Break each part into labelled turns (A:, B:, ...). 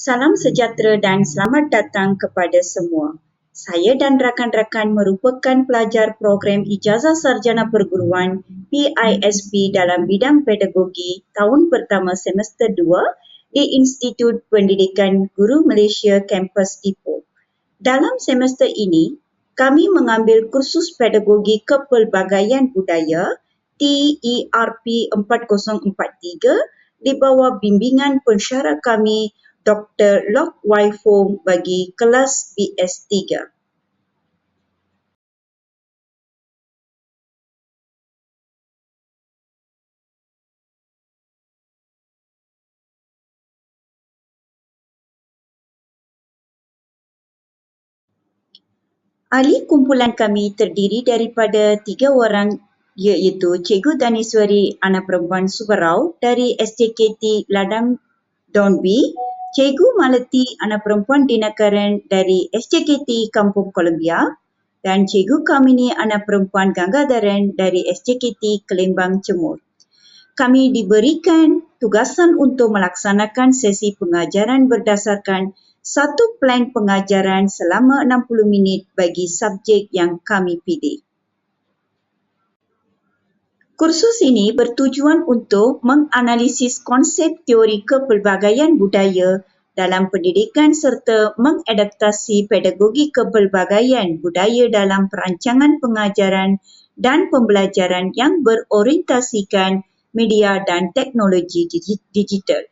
A: Salam sejahtera dan selamat datang kepada semua. Saya dan rakan-rakan merupakan pelajar program Ijazah Sarjana Perguruan PISP dalam bidang pedagogi tahun pertama semester 2 di Institut Pendidikan Guru Malaysia Kampus Ipoh. Dalam semester ini, kami mengambil kursus pedagogi kepelbagaian budaya TERP 4043 di bawah bimbingan pensyarah kami Dr. Lock Wai Fong bagi kelas BS3. Ahli kumpulan kami terdiri daripada 3 orang iaitu Cikgu Daniswari Anak Perempuan Subarau dari SJKT Ladang Donbi, Cikgu Malati Anak Perempuan Dinakaran dari SJKT Kampung Columbia dan Cikgu Kamini Anak Perempuan Gangadharan dari SJKT Kelembang Cemur. Kami diberikan tugasan untuk melaksanakan sesi pengajaran berdasarkan satu plan pengajaran selama 60 minit bagi subjek yang kami pilih. Kursus ini bertujuan untuk menganalisis konsep teori kepelbagaian budaya dalam pendidikan serta mengadaptasi pedagogi kepelbagaian budaya dalam perancangan pengajaran dan pembelajaran yang berorientasikan media dan teknologi digital.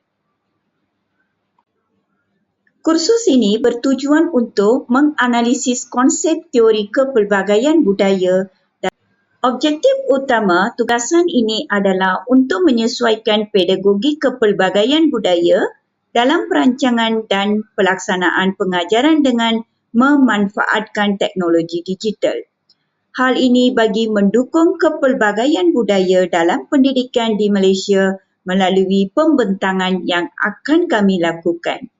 A: Kursus ini bertujuan untuk menganalisis konsep teori kepelbagaian budaya. Objektif utama tugasan ini adalah untuk menyesuaikan pedagogi kepelbagaian budaya dalam perancangan dan pelaksanaan pengajaran dengan memanfaatkan teknologi digital. Hal ini bagi mendukung kepelbagaian budaya dalam pendidikan di Malaysia melalui pembentangan yang akan kami lakukan.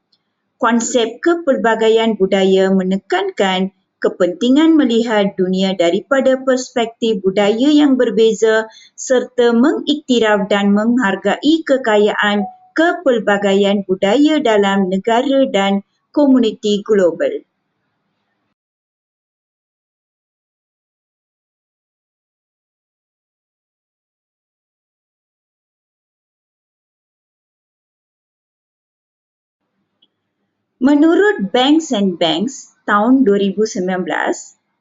A: Konsep kepelbagaian budaya menekankan kepentingan melihat dunia daripada perspektif budaya yang berbeza serta mengiktiraf dan menghargai kekayaan kepelbagaian budaya dalam negara dan komuniti global. Menurut Banks and Banks tahun 2019,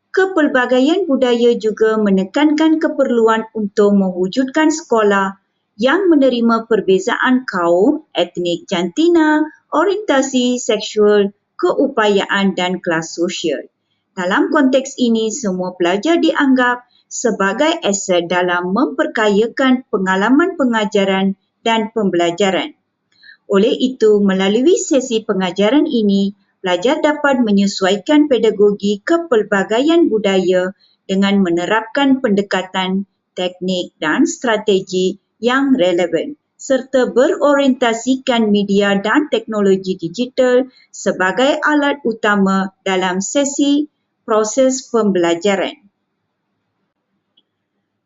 A: kepelbagaian budaya juga menekankan keperluan untuk mewujudkan sekolah yang menerima perbezaan kaum, etnik jantina, orientasi seksual, keupayaan dan kelas sosial. Dalam konteks ini, semua pelajar dianggap sebagai aset dalam memperkayakan pengalaman pengajaran dan pembelajaran. Oleh itu, melalui sesi pengajaran ini, pelajar dapat menyesuaikan pedagogi kepelbagaian budaya dengan menerapkan pendekatan, teknik dan strategi yang relevan serta berorientasikan media dan teknologi digital sebagai alat utama dalam sesi proses pembelajaran.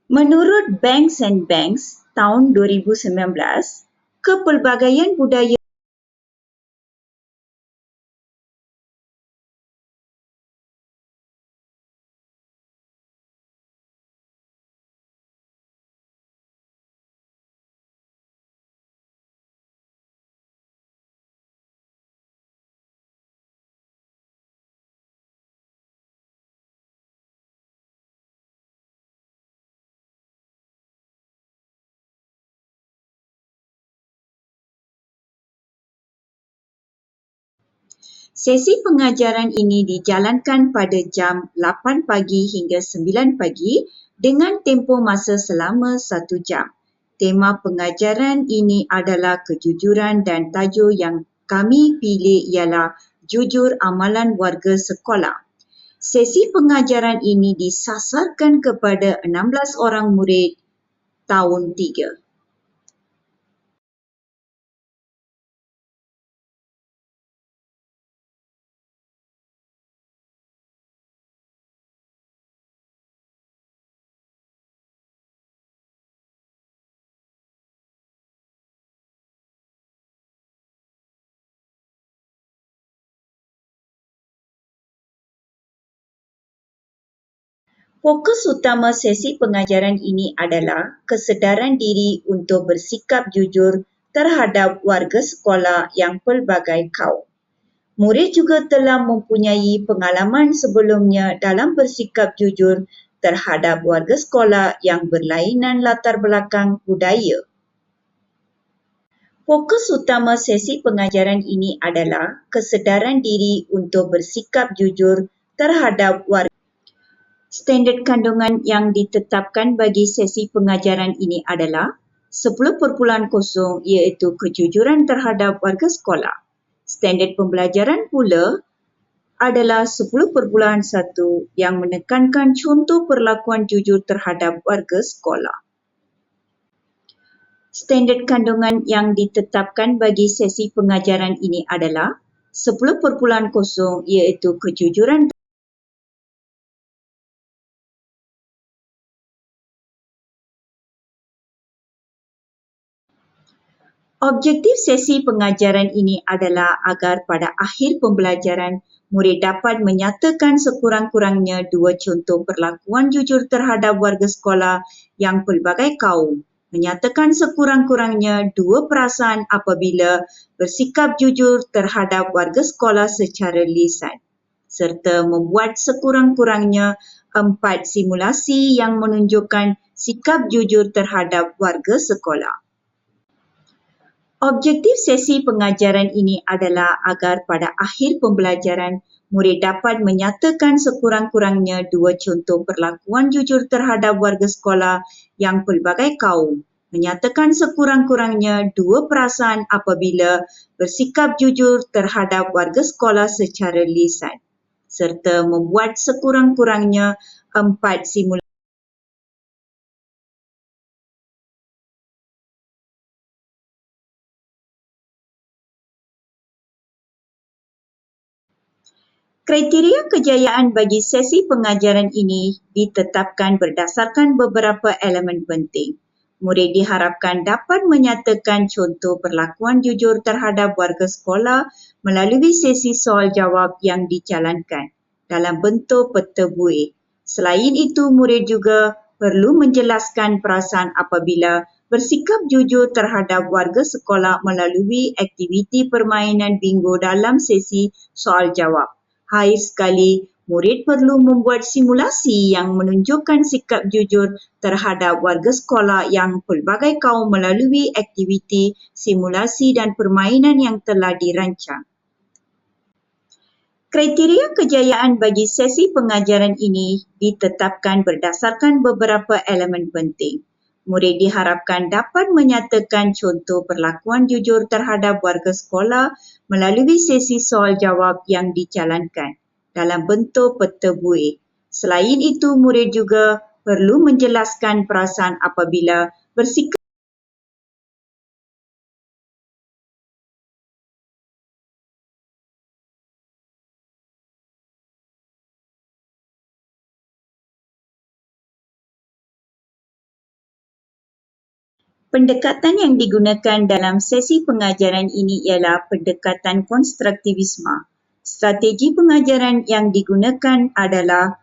A: Menurut Banks and Banks tahun 2019, kepelbagaian budaya Sesi pengajaran ini dijalankan pada jam 8 pagi hingga 9 pagi dengan tempoh masa selama 1 jam. Tema pengajaran ini adalah kejujuran dan tajuk yang kami pilih ialah Jujur Amalan Warga Sekolah. Sesi pengajaran ini disasarkan kepada 16 orang murid tahun 3. Fokus utama sesi pengajaran ini adalah kesedaran diri untuk bersikap jujur terhadap warga sekolah yang pelbagai kaum. Murid juga telah mempunyai pengalaman sebelumnya dalam bersikap jujur terhadap warga sekolah yang berlainan latar belakang budaya. Fokus utama sesi pengajaran ini adalah kesedaran diri untuk bersikap jujur terhadap warga. Standard kandungan yang ditetapkan bagi sesi pengajaran ini adalah 10.0 iaitu kejujuran terhadap warga sekolah. Standard pembelajaran pula adalah 10.1 yang menekankan contoh perlakuan jujur terhadap warga sekolah. Standard kandungan yang ditetapkan bagi sesi pengajaran ini adalah 10.0 iaitu kejujuran. Objektif sesi pengajaran ini adalah agar pada akhir pembelajaran, murid dapat menyatakan sekurang-kurangnya 2 contoh perlakuan jujur terhadap warga sekolah yang pelbagai kaum, menyatakan sekurang-kurangnya 2 perasaan apabila bersikap jujur terhadap warga sekolah secara lisan, serta membuat sekurang-kurangnya 4 simulasi yang menunjukkan sikap jujur terhadap warga sekolah. Objektif sesi pengajaran ini adalah agar pada akhir pembelajaran, murid dapat menyatakan sekurang-kurangnya 2 contoh perlakuan jujur terhadap warga sekolah yang pelbagai kaum, menyatakan sekurang-kurangnya 2 perasaan apabila bersikap jujur terhadap warga sekolah secara lisan, serta membuat sekurang-kurangnya 4 simulasi. Kriteria kejayaan bagi sesi pengajaran ini ditetapkan berdasarkan beberapa elemen penting. Murid diharapkan dapat menyatakan contoh perlakuan jujur terhadap warga sekolah melalui sesi soal jawab yang dijalankan dalam bentuk peta buih. Selain itu, murid juga perlu menjelaskan perasaan apabila bersikap jujur terhadap warga sekolah melalui aktiviti permainan bingo dalam sesi soal jawab. Akhir sekali, murid perlu membuat simulasi yang menunjukkan sikap jujur terhadap warga sekolah yang pelbagai kaum melalui aktiviti, simulasi dan permainan yang telah dirancang. Kriteria kejayaan bagi sesi pengajaran ini ditetapkan berdasarkan beberapa elemen penting. Murid diharapkan dapat menyatakan contoh perlakuan jujur terhadap warga sekolah melalui sesi soal jawab yang dijalankan dalam bentuk peta buih. Selain itu, murid juga perlu menjelaskan perasaan apabila bersikap Pendekatan yang digunakan dalam sesi pengajaran ini ialah pendekatan konstruktivisme. Strategi pengajaran yang digunakan adalah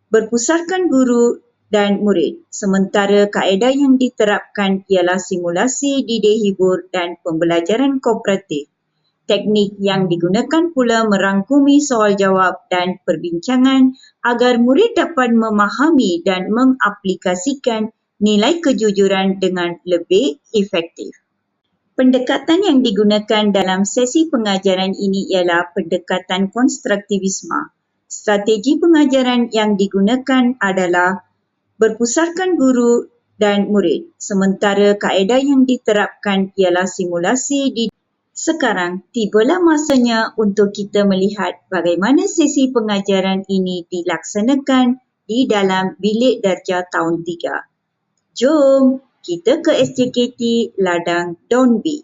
A: berpusatkan guru dan murid, sementara kaedah yang diterapkan ialah simulasi, didik hibur dan pembelajaran kooperatif. Teknik yang digunakan pula merangkumi soal jawab dan perbincangan agar murid dapat memahami dan mengaplikasikan nilai kejujuran dengan lebih efektif. Pendekatan yang digunakan dalam sesi pengajaran ini ialah pendekatan konstruktivisme. Strategi pengajaran yang digunakan adalah berpusatkan guru dan murid, sementara kaedah yang diterapkan ialah simulasi. Sekarang, tibalah masanya untuk kita melihat bagaimana sesi pengajaran ini dilaksanakan di dalam bilik darjah tahun 3. Jom kita ke SJKT Ladang Donbi.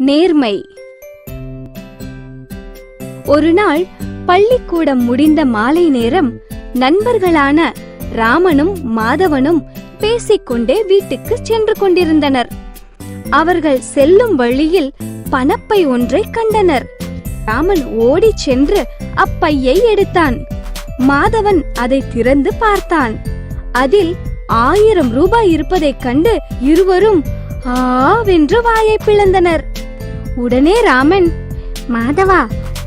B: நேர்மை. ஒரு நாள் பள்ளிக்கூடம் முடிந்த மாலை நேரம் நண்பர்களான ராமனும் மாதவனும் பேசிக்கொண்டே வீட்டுக்கு சென்று கொண்டிருந்தனர். அவர்கள் செல்லும் வழியில் பணப்பை ஒன்றை கண்டனர். ராமன் ஓடிச் சென்று அப்பையை எடுத்தான். மாதவன் அதை திறந்து பார்த்தான். அதில் 1000 ரூபாய் இருப்பதைக் கண்டு இருவரும் ஆவென்று வாயை பிளந்தனர். உடனே ராமன், மாதவா,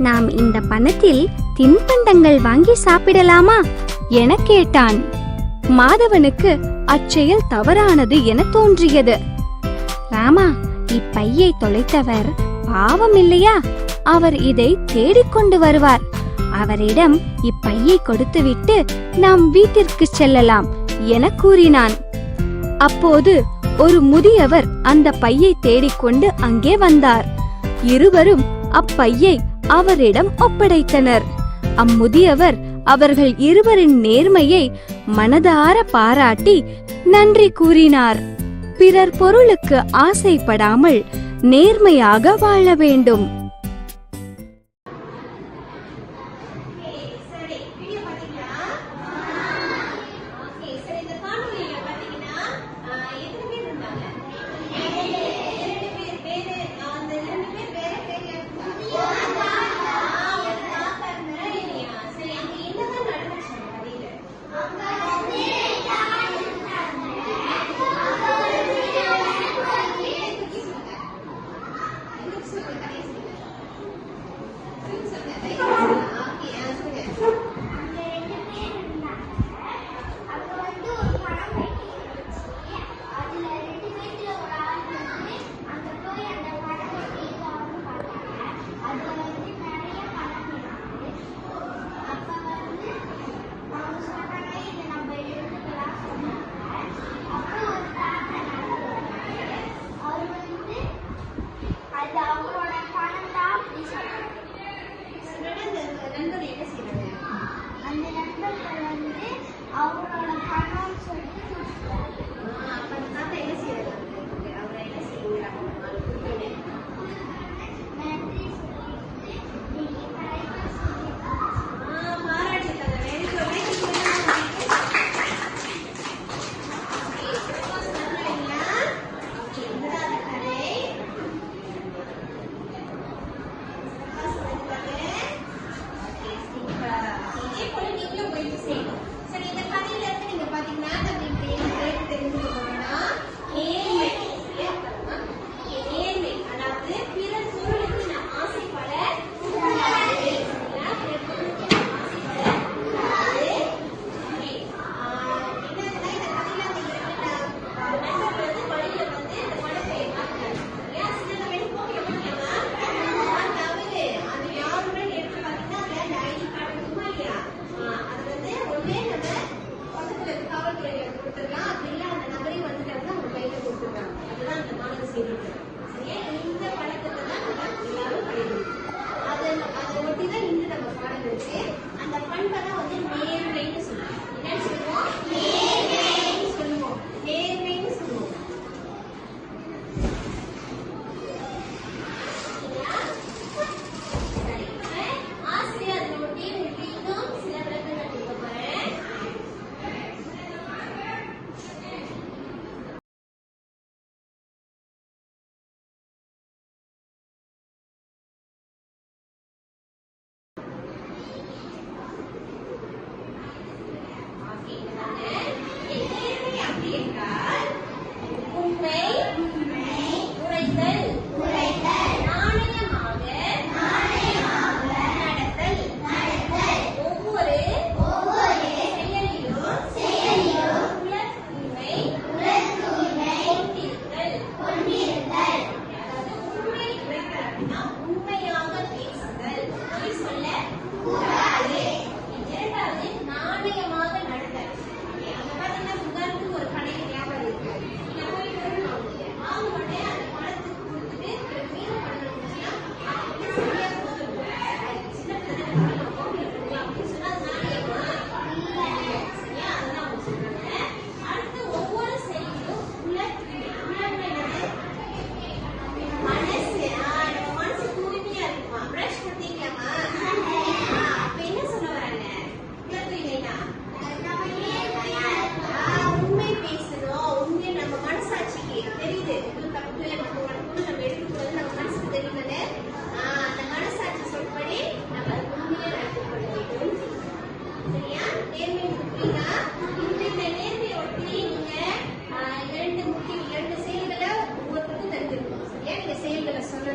B: நாம் இந்த பணத்தில் தின்பண்டங்கள் வாங்கி சாப்பிடலாமா என கேட்டான். மாதவனுக்கு அச்செயல் தவறானது என தோன்றியது. ராமா, இப்பையை தொலைத்தவர் பாவம் இல்லையா? அவர் இதை தேடிக்கொண்டு வருவார். அவரிடம் இப்பையை கொடுத்துவிட்டு நாம் வீட்டிற்கு செல்லலாம் என கூறினான். அப்போது ஒரு முதியவர் அந்த பையை தேடிக்கொண்டு அங்கே வந்தார். இருவரும் அப்பையை அவரிடம் ஒப்படைத்தனர். அம்முதியவர் அவர்கள் இருவரின் நேர்மையை மனதார பாராட்டி நன்றி கூறினார். பிறர் பொருளுக்கு ஆசைப்படாமல் நேர்மையாக வாழ வேண்டும்.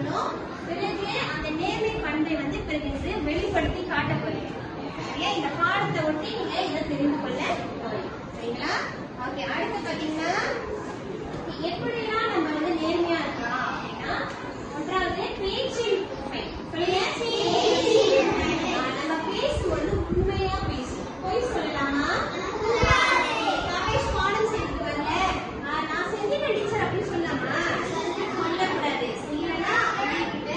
C: சொல்லணும். பிறகு அந்த நேர்மை பண்பை வந்து பிறகு வெளிப்படுத்தி காட்ட போறீங்க. சரியா? இந்த பாடத்தை ஒட்டி நீங்க இதை தெரிந்து கொள்ள போறீங்க. சரிங்களா? ஓகே. அடுத்து பாத்தீங்கன்னா எப்படிலாம் நம்ம வந்து நேர்மையா இருக்கலாம் அப்படின்னா, ஒன்றாவது பேச்சில் உண்மை. நம்ம பேசும்போது உண்மையா பேசணும். பொய் சொல்லலாமா? ரமேஷ் பாடம் செய்யறதுக்கு வரல, நான் செஞ்சுட்டேன் டீச்சர் அப்படின்னு சொல்லலாமா? சொல்லக்கூடாது. செய்யலன்னா அவங்ககிட்ட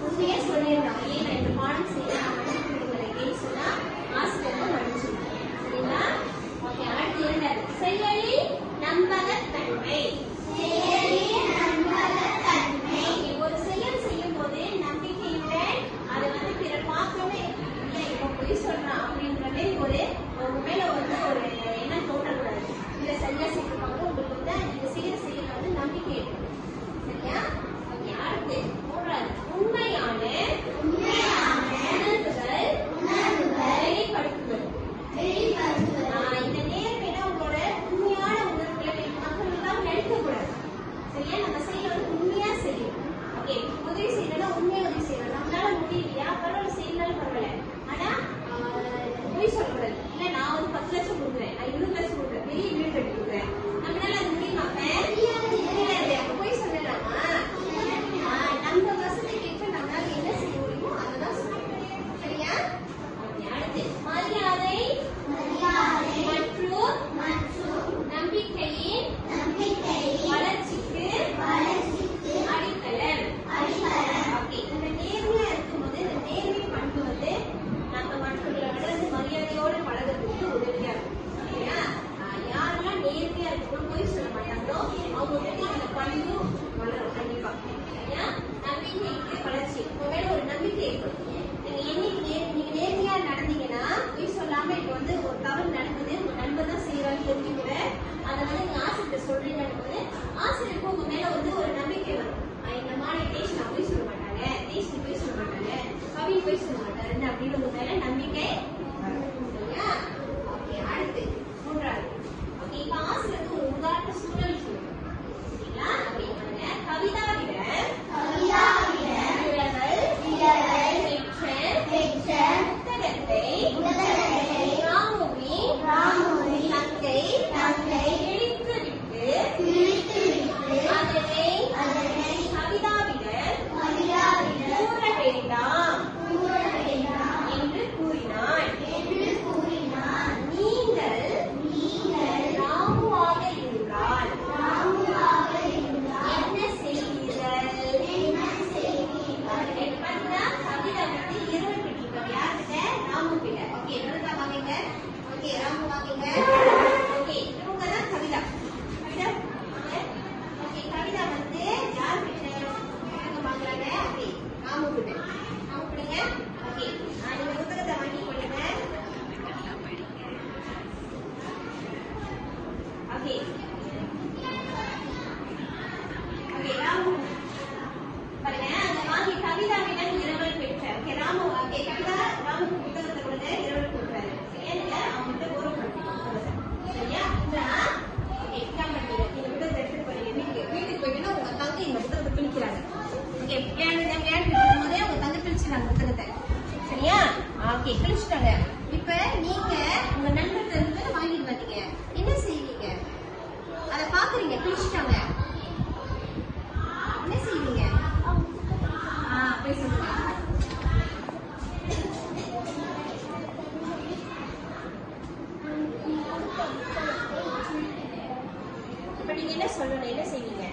C: உண்மையா சொல்லிடலாம். ஏன் இந்த பாடம் செய்ய மன்னிச்சு சொன்னா ஆசிரியர் மன்னிச்சிடலாம். சரிங்களா? ஓகே. அடுத்து இரண்டாவது செயலில் நம்பகத்தன்மை. ஒரு செயல் செய்யும் போது நம்பிக்கையுடன் அதை வந்து பிறர் பார்க்கவே இல்லை இப்போ பொய் சொல்றான் அப்படின்றதே ஒரு உங்க மேல வந்து ஒரு எண்ணம் தோன்றக்கூடாது. இல்ல சரியா செய்யறவங்க உங்களுக்கு வந்து நீங்க செய்யற செயல் வந்து நம்பிக்கை இருக்கு. சரியா? ஓகே. அடுத்து மூன்றாவது உண்மையான உணர்வுகள் வெளிப்படுத்துதல். இந்த நேர்மையில உங்களோட உண்மையான உணர்வுகளை மக்களுக்காக நினைக்கக்கூடாது. சரியா? நம்ம செய்யல வந்து உண்மையா செய்யணும். ஓகே. உதவி செய்யணும்னா உண்மையா உதவி செய்யணும். நம்மளால முடியலையா பரவாயில்ல, செய்யலாம் பரவாயில்ல. ஆனா பொய் சொல்லக்கூடாது. இல்ல நான் வந்து 10 லட்சம் கொடுக்குறேன், நான் 20 லட்சம் கொடுக்குறேன், பெரிய வீடு கட்டி கொடுக்குறேன், நம்மளால அது முடியுமா? முடியாது. அப்ப பொய் சொல்லலாமா? நம்ம வசதிக்கு ஏற்ப நம்மளால என்ன செய்ய முடியுமோ அததான் சொல்லணும். சரியா? அடுத்து மரியாதை மற்றும் நம்பிக்கையின் வளர்ச்சிக்கு அடித்தளம். ஓகே. இந்த நேர்மையா இருக்கும்போது இந்த நேர்மை பண்பு வந்து நம்ம மற்றவர்களை விட மரியாதையோட பழகிறதுக்கு உதவியா இருக்கும். சரியா? யாரெல்லாம் நேர்மையா இருக்கணும் பொய் சொல்ல மாட்டாங்களோ அவங்க கிட்ட இந்த பண்பும் வளரும் கண்டிப்பா. சரியா? நம்பிக்கைக்கு வளர்ச்சி. உங்க ஒரு நம்பிக்கை இருக்கும். நீங்க நேர்மையா நடந்தீங்கன்னா பொய் சொல்லாம இப்ப வந்து ஒரு தவறு நடக்குது, உங்க நண்பர் தான் செய்யறான்னு தெரிஞ்சு கூட அதை வந்து நீங்க ஆசிரியர் சொல்றீங்கன்னு போது ஆசிரியருக்கு உங்க மேல வந்து ஒரு நம்பிக்கை வரும். இந்த மாதிரி டேஷன் பொய் சொல்ல மாட்டாங்க, டேஷன் பொய் சொல்ல மாட்டாங்க, கவி பொய் சொல்ல மாட்டாரு அப்படின்னு உங்க மேல நம்பிக்கை வரும். சரியா? ஓகே. அடுத்து மூன்றாவது. ஓகே. இப்ப ஆசிரியருக்கு ஒரு உதாரண சூழல் சொல்லுங்க. சரிங்களா? அப்படிங்க கவிதாவிட புத்தகத்தை ராமுவின் தங்கை கிழித்துவிட்டு அதனை கவிதாவிடம் கூற வேண்டாம் என்று கூறினான். நீங்கள் ராமுவாக இருந்தால் என்ன செய்வீர்கள்? கவிதா வந்து இரவல் பெற்றிருக்காங்க. யார்கிட்ட? ராமு கிட்ட. ஓகே. வருதா? வாங்க. ஓகே. ராமு வாங்க. ஓகே. இவங்க தான் கவிதா. கவிதா வாங்க. ஓகே. கவிதா வந்து யார்கிட்ட வாங்குறாங்க? ஓகே. ராமு கிட்ட. ராமு கொடுங்க. ஓகே. நீங்க புத்தகத்தை வாங்கி கொடுங்க. ஓகே. ஓகே. ராமு பாருங்க. அந்த வாங்கி கவிதாவிடம் இரவல் பெற்ற. ஓகே. ராமு ஓகே. கவிதா ராமுக்கு புத்தகத்தை கொடுங்க. இரவல் கொடுத்தாரு. சரியா? நீங்க அவங்ககிட்ட கௌரவப்படுத்தணும். சரியா? ஓகே. இந்த புத்தகத்தை எடுத்துட்டு போறீங்க வீட்டுக்கு போயிட்டீங்கன்னா உங்க தங்கை இந்த புத்தகத்தை பிரிக்கிறாங்க. ஓகே. போதே உங்க தங்கை பிரிச்சுறாங்க புத்தகத்தை. சரியா? ஓகே. பிரிச்சுட்டாங்க. இப்ப நீங்க உங்க நண்பர்கிட்ட இருந்து வாங்கிட்டு வந்தீங்க. என்ன செய்வீங்க? அதை பாக்குறீங்க. பிரிச்சுட்டாங்க. என்ன செய்வீங்க? போய் சொல்லுங்க. இப்ப நீங்க என்ன சொல்லணும்? என்ன செய்வீங்க?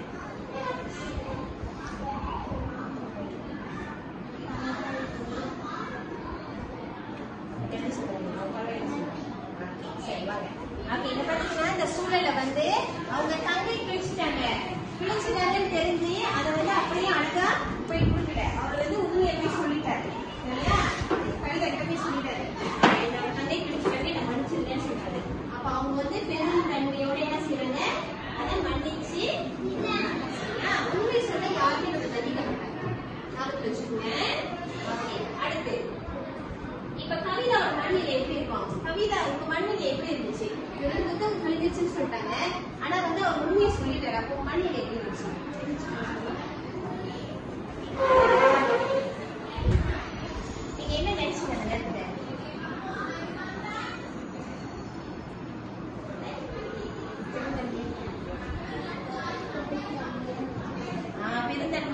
C: சரி வாங்க. ஓகே. இத பாத்தீங்கன்னா இந்த சூழல வந்து அவங்க தங்கை கிழிச்சிட்டாங்கன்னு தெரிஞ்சு அதை வந்து அப்படியே அழகா போய் கொடுக்கல. அவர் வந்து உண்மையை போய் சொல்லிட்டாரு. சரியா? கவிதை போய் சொல்லிட்டாரு. என்னோட தங்கை கிழிச்சிட்டாங்க, என்ன மன்னிச்சிருந்தேன்னு சொல்றாரு. அப்ப அவங்க வந்து பெரும் தன்மையோட என்ன செய்யறாங்க? அதை மன்னிச்சு உண்மை சொல்ல யாருமே நம்ம தண்டிக்க மாட்டாங்க. ஞாபகத்துல வச்சுக்கோங்க. அடுத்து இப்ப கவிதாவோட மண்ணில எப்படி இருப்பான்? கவிதா உங்க மண்ணில எப்படி இருந்துச்சு? புத்தகம் கிழிஞ்சிச்சுன்னு சொல்லிட்டாங்க. ஆனா வந்து அவர் உண்மையை சொல்லிட்டாரு. அப்போ மண்ணில எப்படி இருந்துச்சு?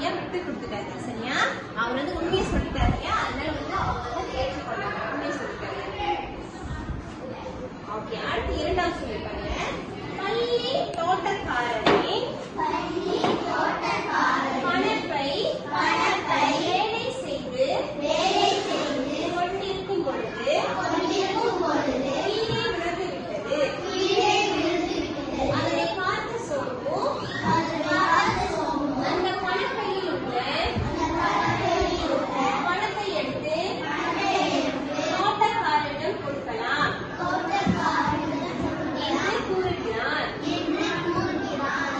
C: சரியா? விட்டு கொடுத்துட்டாரு சரியா? அவர் வந்து உண்மையை சொல்லிட்டாரு இல்லையா? அதனால வந்து அவங்க வந்து ஏற்றுக்கொண்டாங்க, உண்மையை சொல்லிட்டாரு. ஓகே, அடுத்து இரண்டாவது சொல்லிருக்காங்க. பள்ளி தோட்டக்காரனே பணப்பை வேலை செய்து கொண்டிருக்கும் பொழுது கீழே விழுந்து விட்டது. அதனை பார்த்து சோம்பு அந்த பணப்பையில் உள்ள பணத்தை எடுத்து தோட்டக்காரனிடம் கொடுக்கலாம் என்று கூறுகிறார்.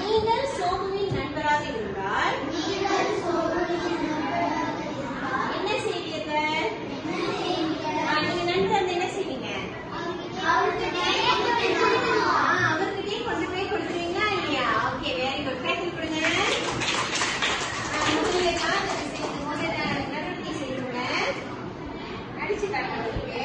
C: நீங்கள் சோமுவின் நண்பராக இருந்தால் என்ன செய்வீர்கள்? நீங்க நண்பர் வந்து என்ன செய்வீங்க? அவர்கிட்டயே கொண்டு போய் கொடுத்துருவீங்களா இல்லையா? Okay, very good. கைத்தல் கொடுங்க. நடவடிக்கை செய்யுங்க. அடிச்சு காட்டுறதுக்கு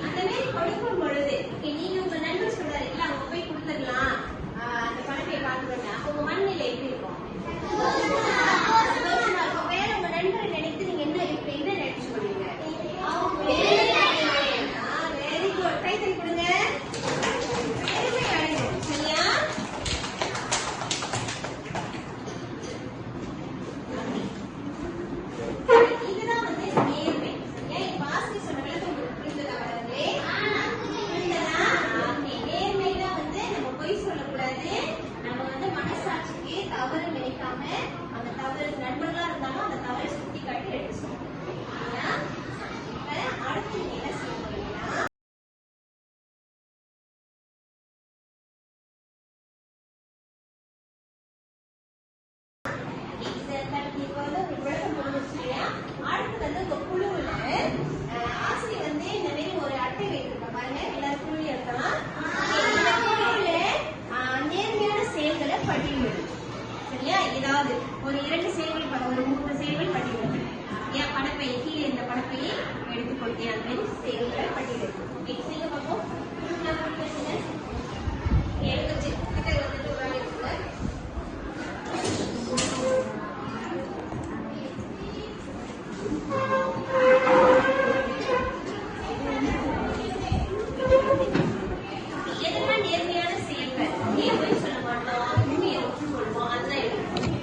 C: அந்த மாதிரி கொடுக்கும் பொழுது நீங்க உங்க நண்பர் சொல்றாரு இல்ல, அவங்க போய் கொடுத்துடலாம் அந்த பணத்தை பார்த்துருங்க. அப்ப உங்க மனநிலை எப்படி இருக்கும்? சந்தோஷமா இருக்கும். வேற உங்க நண்பரை நினைத்து நீங்க என்ன நினைச்சு கொள்வீங்க? Very good. கைத்தறி கொடுங்க. பெருமை அடையும் சரியா? இதுதான் வந்து நேர்மை. ஏன் இப்ப ஆசிரியர் சொன்ன விளக்கம் உங்களுக்கு புரிந்ததா வரங்களே? புரிந்ததா? நேர்மைதான் வந்து நம்ம பொய் சொல்லக்கூடாது. நம்ம வந்து மனசாட்சிக்கு தவறு நினைக்காம அந்த தவறு நண்பர்களா இருந்தாலும் அந்த தவறை சுட்டி காட்டி எடுத்து சொல்லணும். இப்ப அடுத்து நீங்க என்ன செய்ய போறீங்கன்னா இப்ப வந்து ஒரு விளக்கம் முடிஞ்சிருச்சு இல்லையா? அடுத்து வந்து உங்க குழுவுல ஆசிரியர் வந்து இந்த மாதிரி ஒரு அட்டை வைத்திருக்க பாருங்க. எல்லாரும் குழு எடுக்கலாம். இந்த குழுவுல நேர்மையான செயல்களை பட்டியலிடும் சரியா? ஏதாவது ஒரு 2 செயல்கள் ஒரு 3 செயல்கள் பட்டியலிடும். ஏன் பணப்பை கீழே இருந்த பணப்பையை எடுத்துக்கொண்டே அந்த மாதிரி செயல்களை பட்டியலிடும். ஓகே, செய்ய பார்ப்போம். எடுத்து வந்துட்டு ஒரு ஆள் இருக்குங்க. எதெல்லாம் நேர்மையான செயல்கள்? ஏன் போய் சொல்ல மாட்டோம், உண்மையை ஒற்றுக்கொள்வோம், அதுதான் எடுக்கணும்.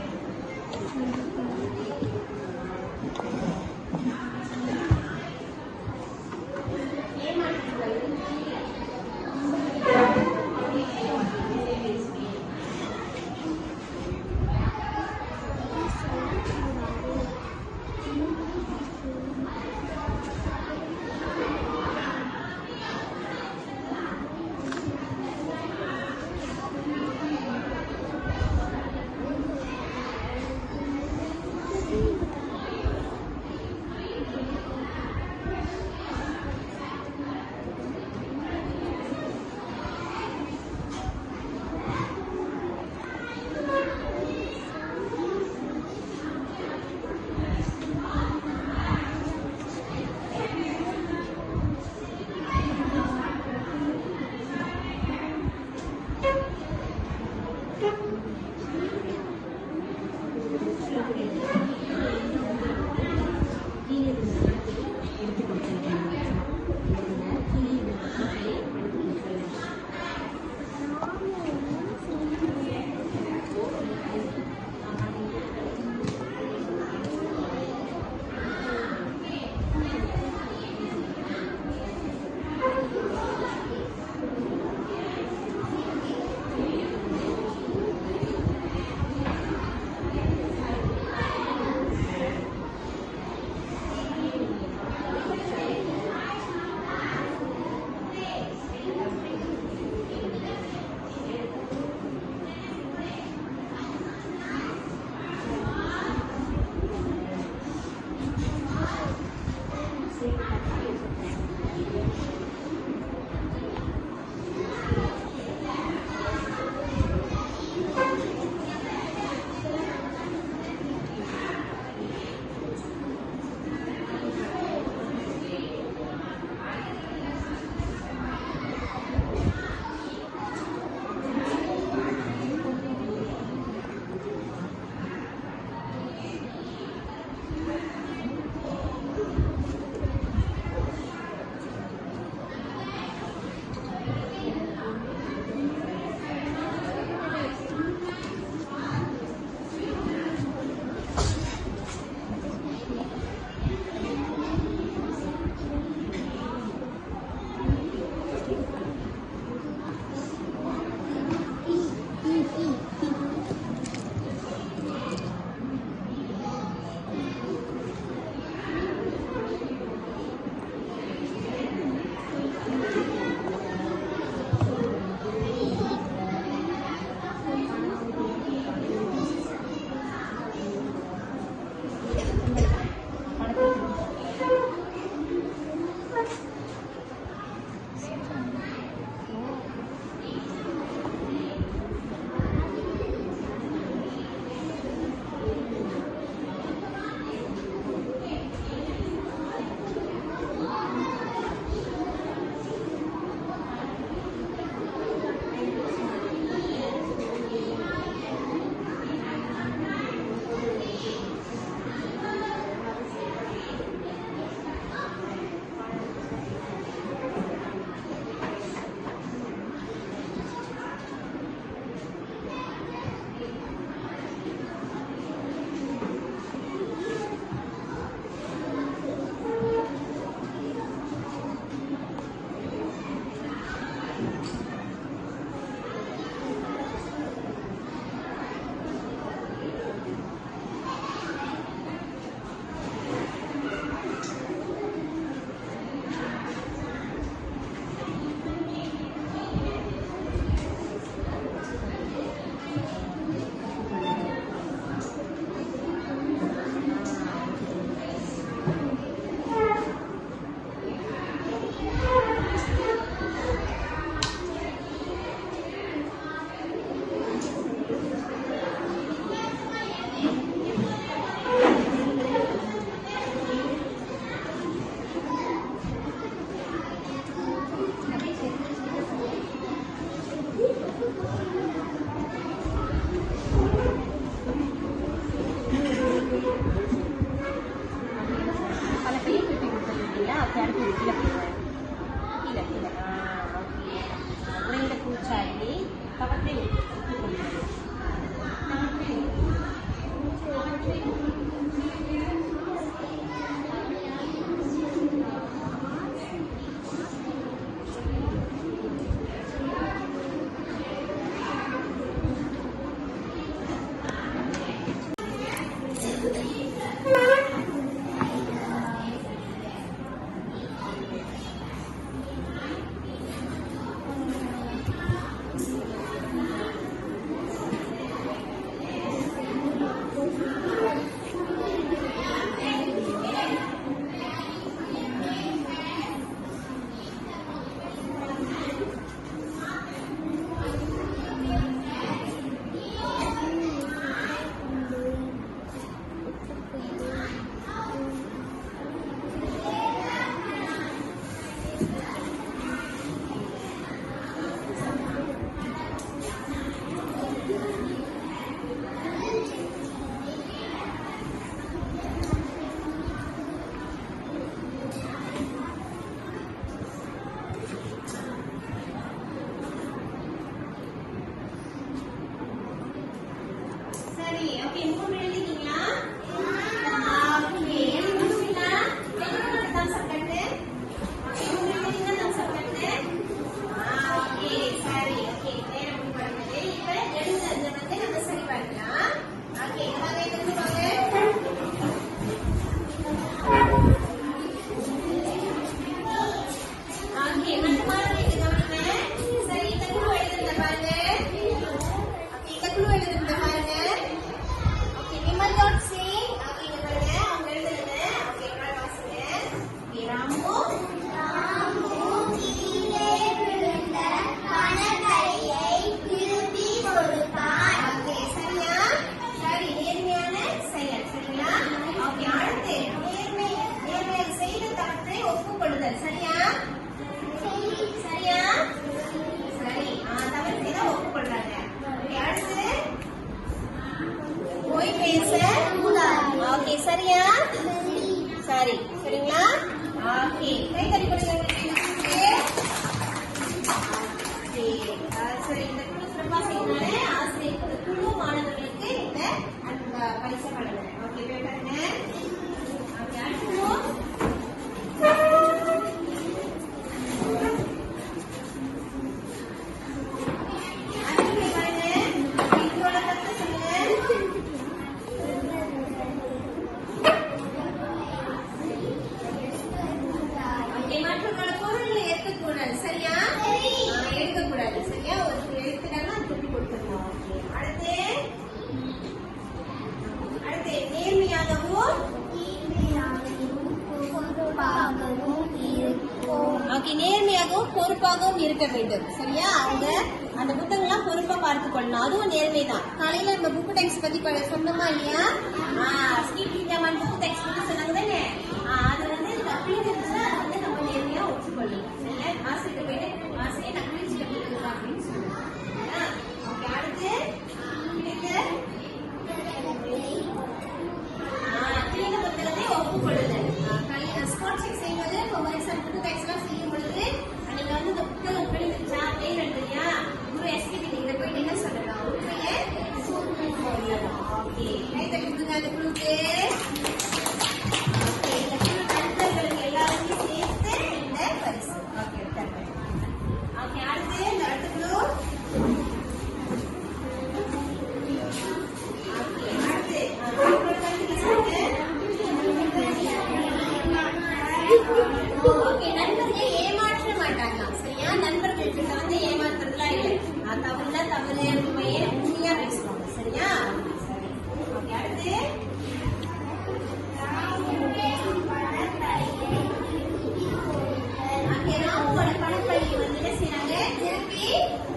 C: ஏமாற்றுகள் சரி, ஓகே, 3 எழுதிட்டீங்களா? ஓகே, எழுதி முடிச்சிட்டீங்களா? எவ்வளவு thumbs up தட்டு? ஓகே, 3 எழுதிட்டீங்களா thumbs up தட்டு? ஓகே, சரி, ஓகே, நேரம் முடிவடைந்தது. இப்ப எழுதுனதை வந்து நம்ம சரி பார்க்கலாம். ஓகே, வாங்க, எழுந்து வாங்க. ஓகே, மற்ற மாணவர்களுக்கு கவனிங்க. சரி, இந்த குழு எழுதுறத பாருங்க. ஓகே, இந்த குழு எழுதுறத பாருங்க. Okay, Vimal dot Singh. Okay, இங்க பாருங்க, அவங்க எழுதுனது. ஓகே, நான் வாசிக்கிறேன். ஓகே, ராமு ஓகே, சரியா? சரி, நேர்மையான செயல். சரிங்களா? ஓகே, அடுத்து நேர்மையாக செய்த தவற்றை ஒப்புக்கொள்ளுதல். சரியா? சரியா? சரி, தவறு செய்தா ஒப்புக்கொள்றாங்க. ஓகே, அடுத்து பொய் பேச கூடாது. ஓகே, சரியா? சரி, சரிங்களா? ஓகே, கை தட்டி கொடுங்க. சரி, இந்த குழு சிறப்பாக செய்யறதுனால ஆசிரியர் இந்த குழு மாணவர்களுக்கு இந்த பரிசு வழங்குறேன். ஓகே, பேசுங்க. ஓகே, அடுத்து மற்றவங்களோட பொருள்களை எடுக்கக்கூடாது. சரியா? எடுக்கக்கூடாது. சரியா? ஒரு எடுத்துட்டாங்கன்னா திருப்பி கொடுத்துடணும். அடுத்து நேர்மையாகவும் ஓகே, நேர்மையாகவும் பொறுப்பாகவும் இருக்க வேண்டும். சரியா? அவங்க அந்த புத்தகம்லாம் பொறுப்பா பார்த்து கொள்ளணும். அதுவும் நேர்மை தான். காலையில நம்ம புக் டெக்ஸ்ட் பத்தி சொன்னோமா இல்லையா? ஸ்கீப் இந்தியாமான் புக் டெக்ஸ்ட் பத்தி சொன்னாங்க தானே? அது வந்து தப்பிட்டு இருந்துச்சுன்னா அதை வந்து நம்ம நேர்மையா ஒத்துக்கொள்ளணும். சரியா? ஆசிரியர் போயிட்டு ஆசிரியர் நான் கிழிச்சு கட்டிட்டு அப்படின்னு சொல்லுவோம். ஓகே, அடுத்து கிழிந்த புத்தகத்தை ஒப்புக்கொள்ளுதல். ஸ்போர்ட்ஸ் செய்யும்போது ஒரு எக்ஸாம் புக் டெக்ஸ்ட்லாம் செய்யும் பொழுது நீங்க வந்து இந்த புத்தகம் கிழிந்துச்சா பெயின் எடுத்துறியா குரு எஸ்கிட்ட நீங்க போயிட்டு என்ன சொல்லலாம்? உண்மையை சொல்லலாம். ஓகே, கை தட்டி கொடுங்க அந்த குழுக்கு. ஓகே, இந்த குழு நண்பர்களுக்கு எல்லாருக்கும் சேர்த்து இந்த பரிசு. ஓகே, எடுத்தாங்க. ஓகே, அடுத்து இந்த அடுத்த குழு. ஓகே, அடுத்து ஓகே, நண்பர்கள் ஏமாற்ற மாட்டாங்க. சரியா? நண்பர்கள் கிட்ட வந்து ஏமாத்துறதுலாம் இல்லை. தவறுல தவறு உண்மையை உண்மையா பேசுவாங்க. சரியா? சரி, ஓகே, அடுத்து ராமுவோட பணப்பையை வந்து என்ன செய்யறாங்க? திருப்பி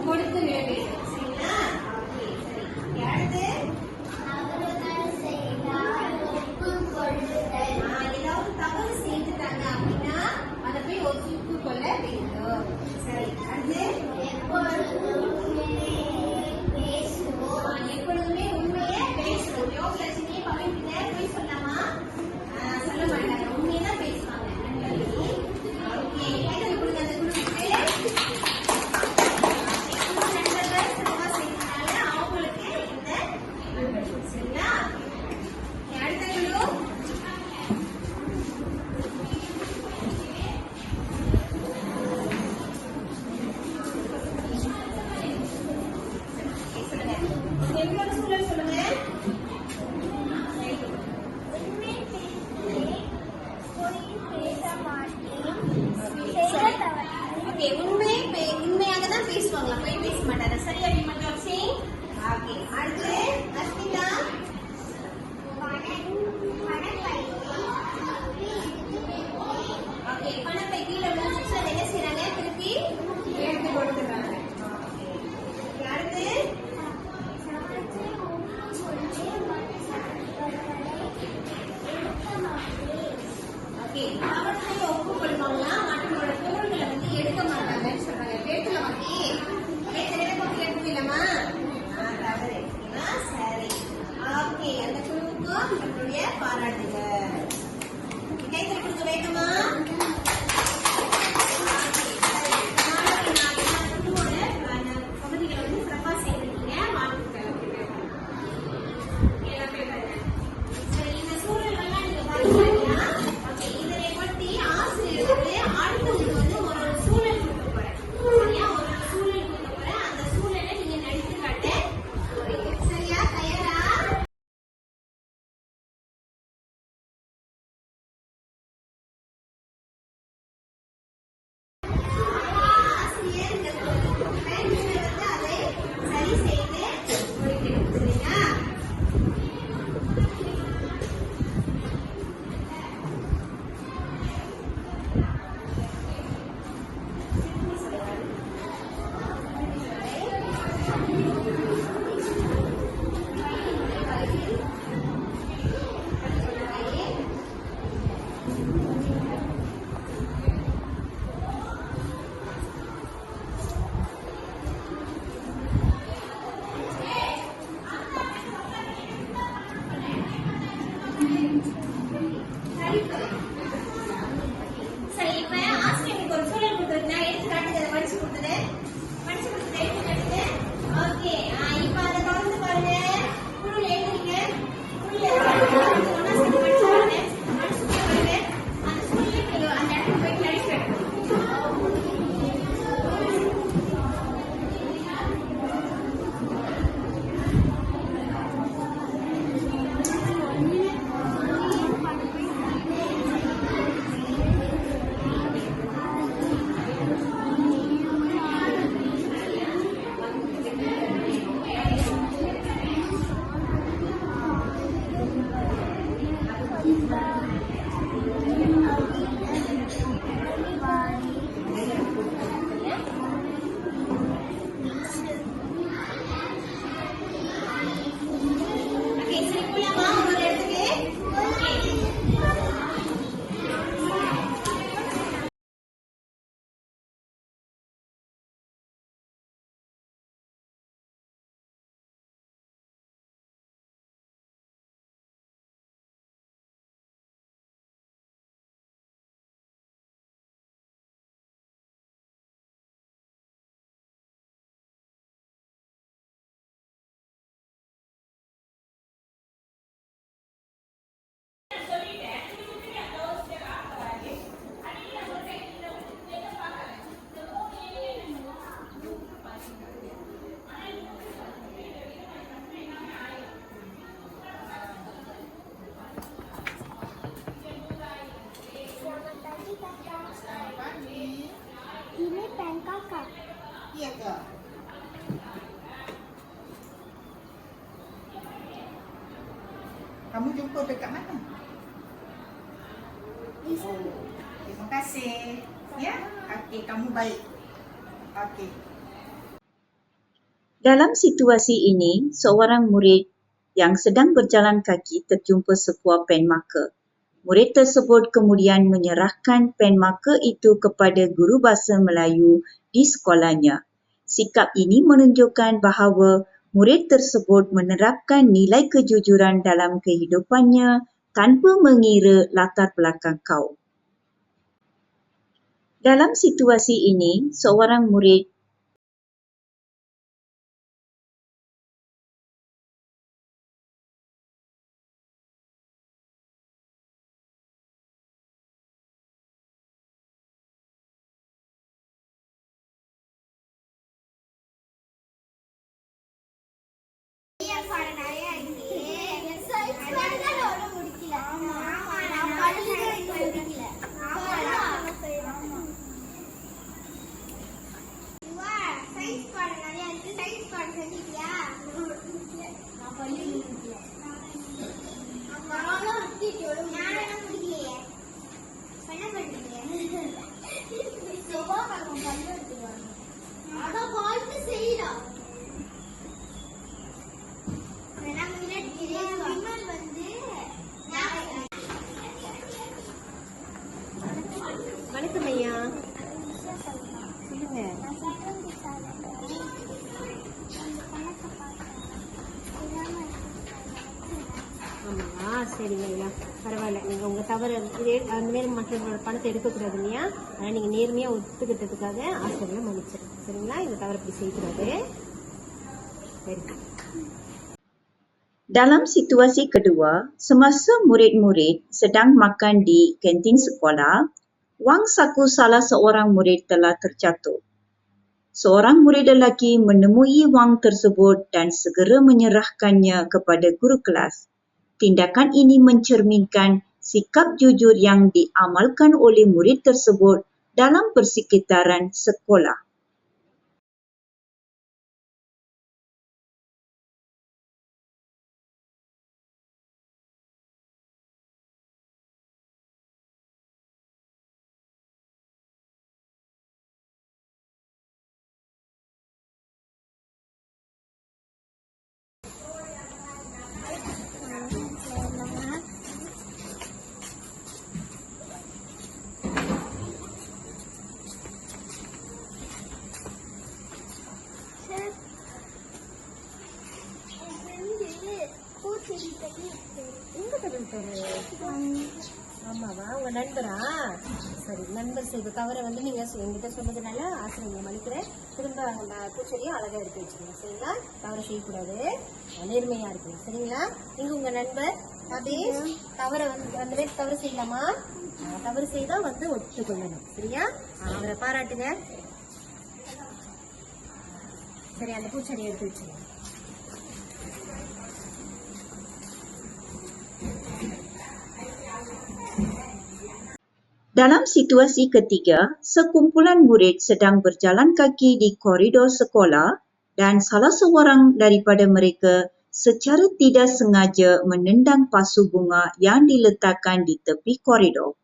C: கொடுத்து விட வேண்டும். சரிங்களா? ஓகே, சரி, ஓகே, அடுத்து ஏதாவது தவறு செய்துட்டாங்க அப்படின்னா அதை போய் ஒத்துக்கொள்ள வேண்டும். சரி, அடுத்து பாராட்டுங்க. கைத்தறி கொடுக்க வேண்டுமா? பகுதிகளை வந்து சிறப்பா செய்திருக்கீங்க. வாழ்த்துக்கள். சரி, இந்த சூழல்கள்லாம் நீங்க பாத்தீங்கன்னா இதனை பற்றி ஆசிரியர் வந்து அடுத்தவங்களுக்கு வந்து ஒரு சூழல் கொடுக்க போறேன். சரியா? ஒரு சூழல் கொடுக்க போறேன். அந்த சூழலை நீங்க நடித்து காட்ட போறீங்க. சரியா? தயாரா? ஆசிரியர் இந்த பயிற்சியை வந்து அதை சரி செய்து முடிக்கணும். சரியா? சரி, இப்ப ஆசிரியருக்கு ஒரு சூழல் கொடுத்துருந்தா எடுத்து காட்டுங்க. அதை படிச்சு கொடுத்தது எடுத்து காட்டுங்க. ஓகே, இப்ப அதை தொடர்ந்து பாருங்க. குழுல எழுதுறீங்க. குழுல படிச்சு பாருங்க. அந்த சூழலுக்கு அந்த இடத்துக்கு போய் நடிச்சு காட்டுங்க. ஓகே, சரி, போலாமா ஒரு இடத்துக்கு? Okay.
D: Ini pen kakak.
E: Iya ke? Kamu jumpa dekat mana? Oh, terima kasih. Ya, okey, kamu baik. Okey.
A: Dalam situasi ini, seorang murid yang sedang berjalan kaki terjumpa sebuah pen marker. Murid tersebut kemudian menyerahkan pen marker itu kepada guru bahasa Melayu di sekolahnya. Sikap ini menunjukkan bahawa murid tersebut menerapkan nilai kejujuran dalam kehidupannya tanpa mengira latar belakang kaum. Dalam situasi ini, seorang murid
C: ஆமாவா, சரிங்க ஐயா, பரவாயில்ல. நீங்கள் உங்கள் தவறு அந்த மாதிரி மற்றவங்களோட பணத்தை எடுக்கக்கூடாது இல்லையா, ஆனால் நீங்கள் நேர்மையாக ஒத்துக்கிட்டதுக்காக ஆசிரியர்களை மன்னிச்சிருங்க. சரிங்களா, இந்த தவறு இப்படி செய்யக்கூடாது. சரி.
A: Dalam situasi kedua, semasa murid-murid sedang makan di kantin sekolah, wang saku salah seorang murid telah terjatuh. Seorang murid lelaki menemui wang tersebut dan segera menyerahkannya kepada guru kelas. Tindakan ini mencerminkan sikap jujur yang diamalkan oleh murid tersebut dalam persekitaran sekolah.
C: ஆமாவா, உங்க நண்பரா? சரி, நண்பர் செய்த தவறை நீங்க என்கிட்ட சொன்னதுனால ஆசிரியர் மன்னிக்கிறேன். திரும்ப அந்த பூச்செடியை அழகா எடுத்து வச்சுக்கோங்க. சரிங்களா, தவறு செய்யக்கூடாது, நேர்மையா இருக்கணும். சரிங்களா, இங்க உங்க நண்பர் அதே தவறை அந்த மாதிரி தவறு செய்யலாமா? தவறு செய்தா ஒத்துக்கொள்ளணும். சரியா, அவரை பாராட்டுங்க. சரி, அந்த பூச்செடியை எடுத்து வச்சுக்கோங்க.
A: Dalam situasi ketiga, sekumpulan murid sedang berjalan kaki di koridor sekolah dan salah seorang daripada mereka secara tidak sengaja menendang pasu bunga yang diletakkan di tepi koridor.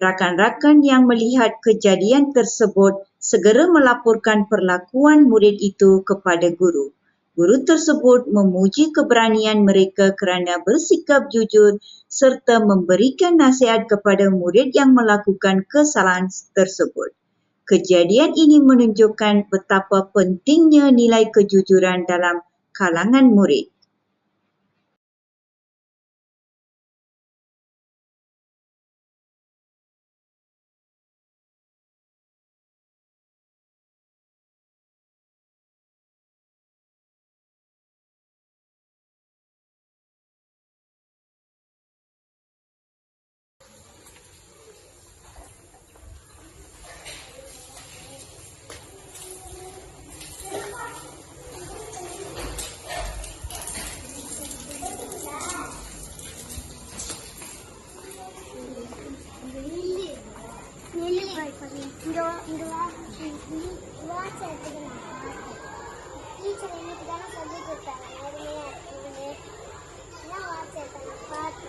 A: Rakan-rakan yang melihat kejadian tersebut segera melaporkan perlakuan murid itu kepada guru. Guru tersebut memuji keberanian mereka kerana bersikap jujur serta memberikan nasihat kepada murid yang melakukan kesalahan tersebut. Kejadian ini menunjukkan betapa pentingnya nilai kejujuran dalam kalangan murid.
D: Teacher இன்னைக்கு தானே சொல்லி கொடுத்தாங்க நேர்மையா இருக்குன்னு. ஏன் watch பார்த்து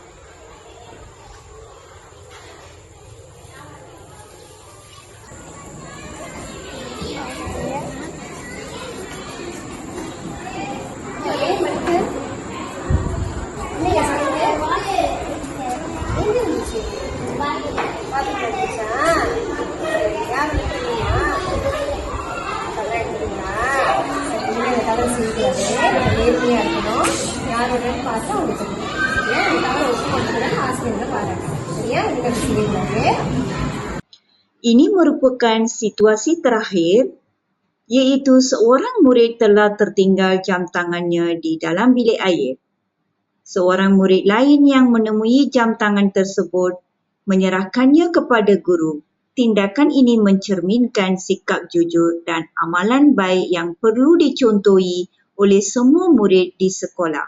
C: நேர்மையா இருக்கணும், யாரோட பார்த்து அவங்க தவறு ஒப்புக்கொண்டு ஆசிரியர்களை பாராட்டணும். சரியா, நீங்க செய்யக்கூடாது.
A: Ini merupakan situasi terakhir, iaitu seorang murid telah tertinggal jam tangannya di dalam bilik air. Seorang murid lain yang menemui jam tangan tersebut menyerahkannya kepada guru. Tindakan ini mencerminkan sikap jujur dan amalan baik yang perlu dicontohi oleh semua murid di sekolah.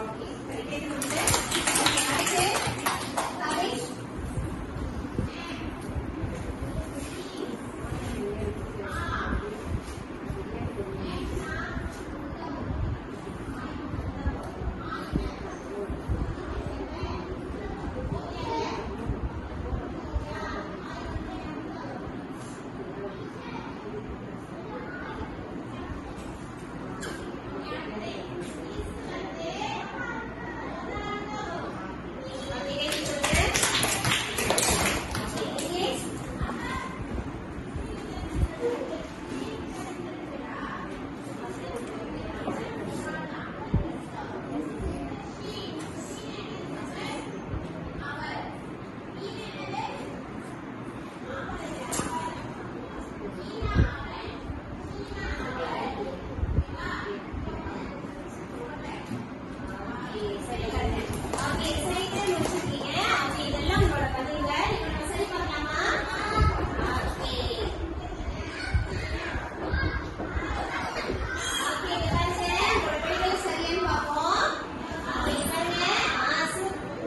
C: Okay சரி கேட்டு கொடுங்க. Okay அடுத்து Harish. Okay கேட்டு கொடுங்க. English. Okay cycle முடிச்சிருக்கீங்க. Okay இதெல்லாம் உங்களோட பதில்கள். இப்போ நம்ம சரி பார்க்கலாமா? ஓகே ஓகே இங்க பாருங்க. உங்களோட பதில்கள் சரியான்னு பார்ப்போம். ஓகே இங்க பாருங்க.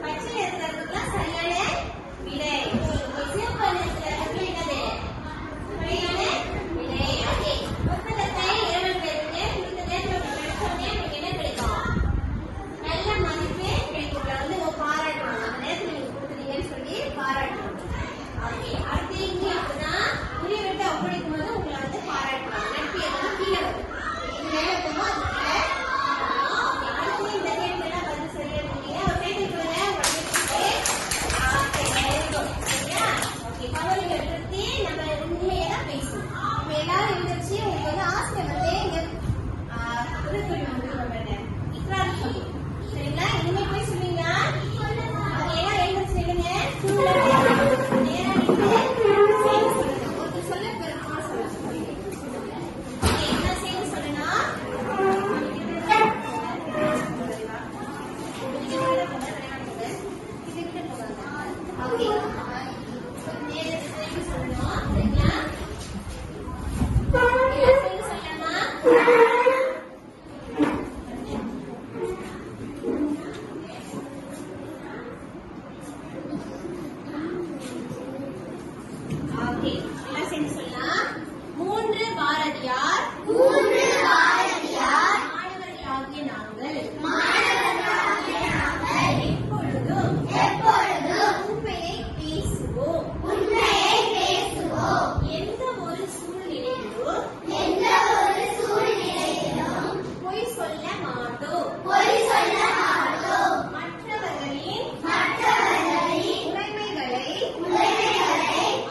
C: பச்சை நிறத்துல இருக்கிறதுலாம் சரியான விடை. சிவப்பு நிறத்துல இருக்கிறது என்னது? சரியான விடை. ஓகே புத்தகத்தை 2 பேருக்கு இந்த நேரத்தில் படிச்ச உடனே உங்களுக்கு என்ன கிடைக்கும்? நல்ல மதிப்பு கிடைக்கும். உங்களை வந்து பாராட்டுவாங்க. அந்த நேரத்தில் நீங்க கொடுத்துட்டீங்கன்னு சொல்லி பாராட்டுவாங்க. ஓகே அடுத்து இங்கே அப்படிதான் உரியவிட்டு ஒப்படைக்கும் போது உங்களை வந்து பாராட்டுவாங்க. நட்பு எதுவும் கீழே வரும். இது மேல இருக்குமோ அது கீழே வரும். ஓகே அடுத்து இந்த கேள்வியெல்லாம் பதில் சரியா இருக்கீங்க. ஒரு கைது கொடுங்க. Okay very good. சரியா? ஓகே கவலைகள் பற்றி நம்ம உண்மையை தான் பேசணும். நம்ம எல்லாரும் எழுந்திருச்சு உங்களுக்கு வந்து ஆசிரியர் வந்து இங்க உறுப்பினர் வந்து இக்ரார் சொல்லி சரிங்களா? இனிமே போய் சொல்லுவீங்களா? ஓகே எல்லாம் எழுந்திருச்சு நில்லுங்க. நேரா நின்று செய்தி சொல்லுங்க. ஒருத்தர் சொல்ல பிறகு சொல்லுங்க. ஓகே என்ன செய்தி சொல்லணும்? ஓகே நேரா செய்தி சொல்லணும். சரிங்களா? என்ன செய்தி சொல்லலாமா? ஓகே எல்லாம் சேர்ந்து சொல்லலாம். 3 பாரதியார் மாணவர்களாகிய நாங்கள் எப்பொழுதும் உண்மையை பேசுவோம். எந்த ஒரு சூழ்நிலையிலும் பொய் சொல்ல மாட்டோம். மற்றவர்களின் உடைமைகளை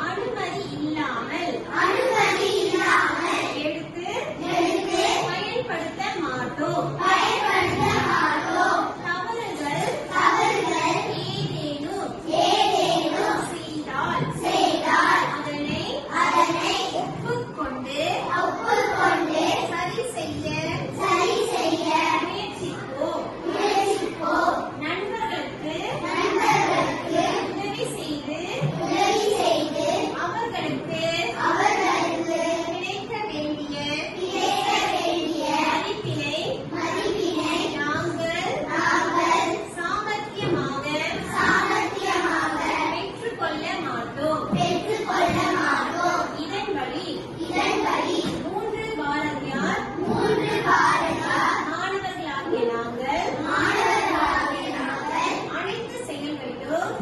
C: அனுமதி இல்லாமல் எடுத்து பயன்படுத்த மாட்டோம். தவறுகள் ஏதேனும் செய்தால் அதனை ஒப்புக்கொண்டு சரி செய்ய முயற்சிப்போம். நண்பர்களுக்கு உதவி செய்து அவர்களுக்கு கிடைக்க வேண்டிய மதிப்பினை நாங்கள் சாமர்த்தியமாக பெற்றுக்கொள்ள மாட்டோம். இதன் வழி 3 பாரதியார் மாணவர்களாகிய நாங்கள் அனைத்து செயல்களிலும்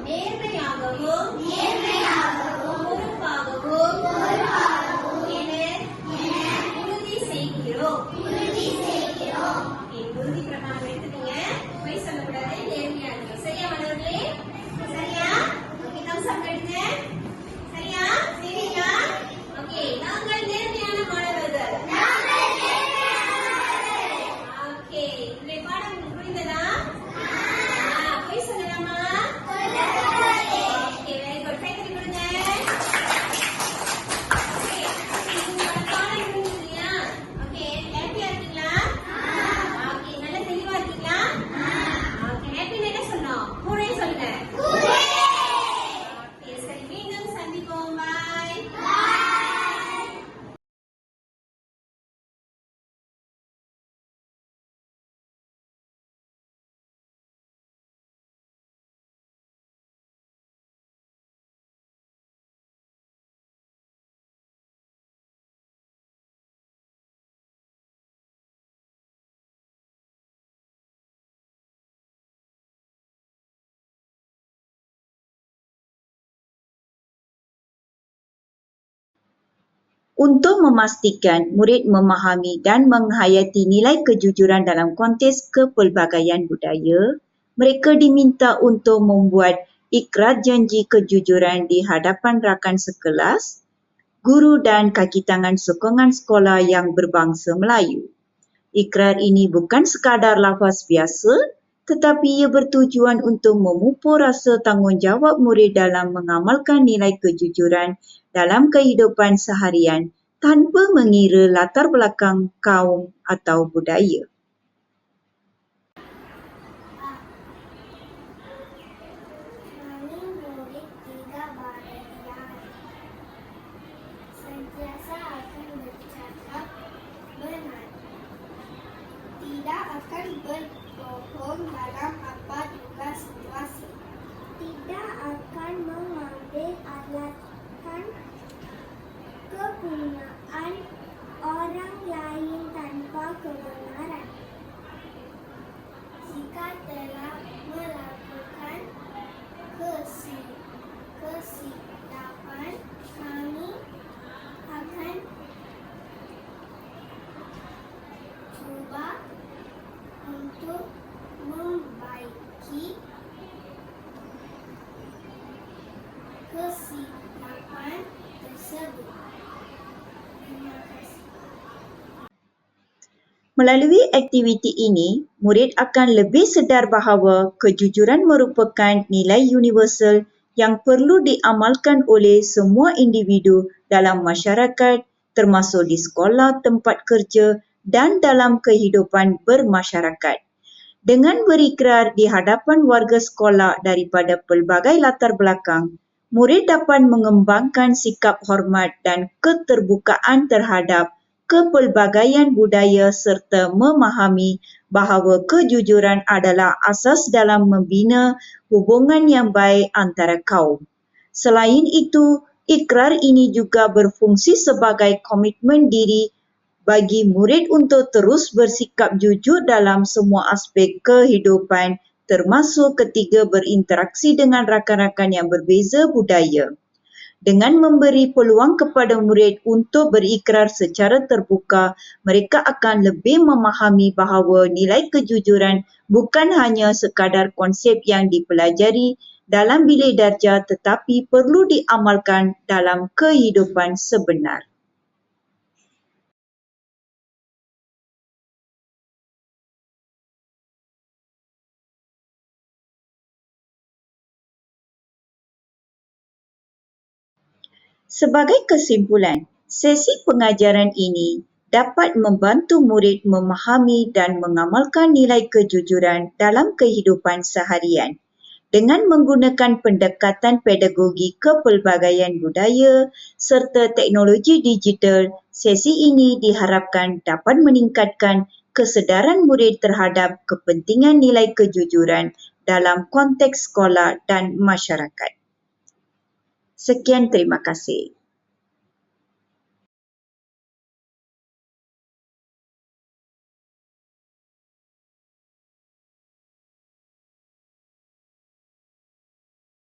C: நேர்மையாகவும் பொறுப்பாகவும் என உறுதி செய்கிறோம். உறுதி பிரமாணம் எடுத்துக்கங்க. பொய் சொல்லக்கூடாது. நேர்மையா இருக்கணும். சரியா மாணவர்களே? சரியா? ஓகே தம்ஸ் அப் எடுங்க. சரியா? சரிங்களா? ஓகே நாங்கள் நேர்மையான மாணவர்கள். ஓகே இந்த பாடம் உங்களுக்கு புரிந்ததா? பொய் சொல்லலாமா? Okay very good. கை தட்டி கொடுங்க. ஓகே உங்களோட பாடம் புரிஞ்சது இல்லையா? ஓகே ஹாப்பியா இருக்கீங்களா? ஓகே நல்ல தெளிவா இருக்கீங்களா? ஓகே ஹாப்பின்னு என்ன சொல்லணும்? கூடயே சொல்லுங்க. Okay
A: Untuk memastikan murid memahami dan menghayati nilai kejujuran dalam konteks kepelbagaian budaya, mereka diminta untuk membuat ikrar janji kejujuran di hadapan rakan sekelas, guru dan kaki tangan sokongan sekolah yang berbangsa Melayu. Ikrar ini bukan sekadar lafaz biasa, tetapi ia bertujuan untuk memupur rasa tanggungjawab murid dalam mengamalkan nilai kejujuran dalam kehidupan seharian tanpa mengira latar belakang kaum atau budaya.
D: Kami murid 3 Barahian sentiasa akan bercakap benar, tidak akan berbohong dalam apa juga situasi, tidak akan mengambil alihkan kepunyaan orang lain tanpa kebenaran. Jika telah melakukan kesilapan, kami akan cuba untuk membaiki kesilapan tersebut. Terima kasih.
A: Melalui aktiviti ini, murid akan lebih sedar bahawa kejujuran merupakan nilai universal yang perlu diamalkan oleh semua individu dalam masyarakat, termasuk di sekolah, tempat kerja dan dalam kehidupan bermasyarakat. Dengan berikrar di hadapan warga sekolah daripada pelbagai latar belakang, murid dapat mengembangkan sikap hormat dan keterbukaan terhadap kepelbagaian budaya serta memahami bahawa kejujuran adalah asas dalam membina hubungan yang baik antara kaum. Selain itu, ikrar ini juga berfungsi sebagai komitmen diri bagi murid untuk terus bersikap jujur dalam semua aspek kehidupan, termasuk ketika berinteraksi dengan rakan-rakan yang berbeza budaya. Dengan memberi peluang kepada murid untuk berikrar secara terbuka, mereka akan lebih memahami bahawa nilai kejujuran bukan hanya sekadar konsep yang dipelajari dalam bilik darjah tetapi perlu diamalkan dalam kehidupan sebenar. Sebagai kesimpulan, sesi pengajaran ini dapat membantu murid memahami dan mengamalkan nilai kejujuran dalam kehidupan seharian. Dengan menggunakan pendekatan pedagogi kepelbagaian budaya serta teknologi digital, sesi ini diharapkan dapat meningkatkan kesedaran murid terhadap kepentingan nilai kejujuran dalam konteks sekolah dan masyarakat. Sekian, terima kasih.